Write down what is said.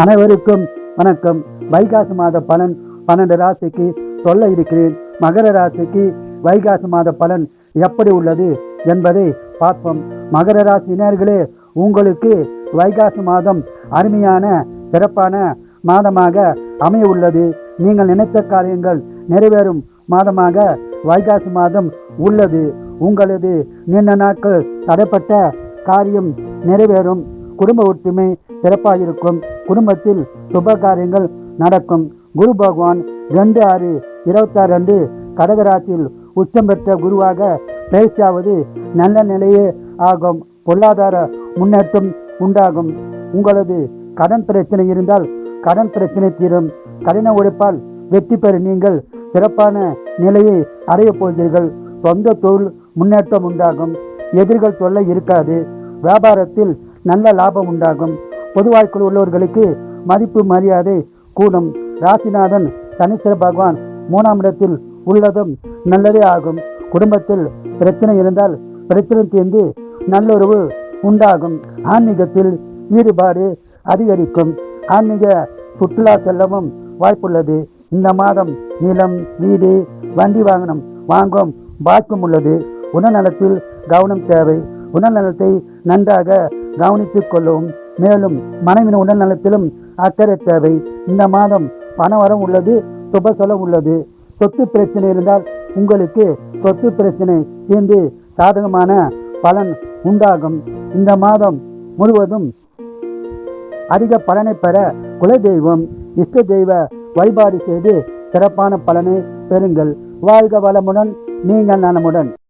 அனைவருக்கும் வணக்கம். வைகாசி மாத பலன் 12 ராசிக்கு சொல்ல இருக்கிறேன். மகர ராசிக்கு வைகாசி மாத பலன் எப்படி உள்ளது என்பதை பார்ப்போம். மகர ராசியினர்களே, உங்களுக்கு வைகாசி மாதம் அருமையான சிறப்பான மாதமாக அமைய உள்ளது. நீங்கள் நினைத்த காரியங்கள் நிறைவேறும் மாதமாக வைகாசி மாதம் உள்ளது. உங்களது நீண்ட நாட்கள் தடைப்பட்ட காரியம் நிறைவேறும். குடும்ப ஒற்றுமை சிறப்பாக குடும்பத்தில் சுப காரியங்கள் நடக்கும். குரு பகவான் 2/6/26 அன்று கடகராசியில் உச்சம் பெற்ற குருவாக பயிற்சியாவது நல்ல நிலையே ஆகும். பொருளாதார முன்னேற்றம் உண்டாகும். உங்களது கடன் பிரச்சனை இருந்தால் கடன் பிரச்சனை தீரும். கடின உழைப்பால் வெற்றி பெற நீங்கள் சிறப்பான நிலையை அடைய போகிறீர்கள். சொந்த தொழில் முன்னேற்றம் உண்டாகும். எதிர்கள் தொல்லை இருக்காது. வியாபாரத்தில் நல்ல லாபம் உண்டாகும். பொது வாழ்க்கையில் உள்ளவர்களுக்கு மதிப்பு மரியாதை கூடும். ராசிநாதன் சனீஸ்வர பகவான் 3ஆம் இடத்தில் உள்ளதும் நல்லதே ஆகும். குடும்பத்தில் பிரச்சனை இருந்தால் பிரச்சனை தீர்ந்து நல்லுறவு உண்டாகும். ஆன்மீகத்தில் ஈடுபாடு அதிகரிக்கும். ஆன்மீக சுற்றுலா செல்லவும் வாய்ப்புள்ளது. இந்த மாதம் நிலம், வீடு, வண்டி வாகனம் வாங்கும் பாக்கியம் உள்ளது. உடல்நலத்தில் கவனம் தேவை. உடல்நலத்தை நன்றாக கவனித்துக் கொள்ளவும். மேலும் மனைவின் உடல்நலத்திலும் அக்கறை தேவை. இந்த மாதம் பணவரம் உள்ளது. சுப செலவு உள்ளது. சொத்து பிரச்சனை இருந்தால் உங்களுக்கு சொத்து பிரச்சனை தீர்ந்து சாதகமான பலன் உண்டாகும். இந்த மாதம் முழுவதும் அதிக பலனை பெற குலதெய்வம், இஷ்ட தெய்வ வழிபாடு செய்து சிறப்பான பலனை பெறுங்கள். வாழ்க வளமுடன், நீங்கள் நலமுடன்.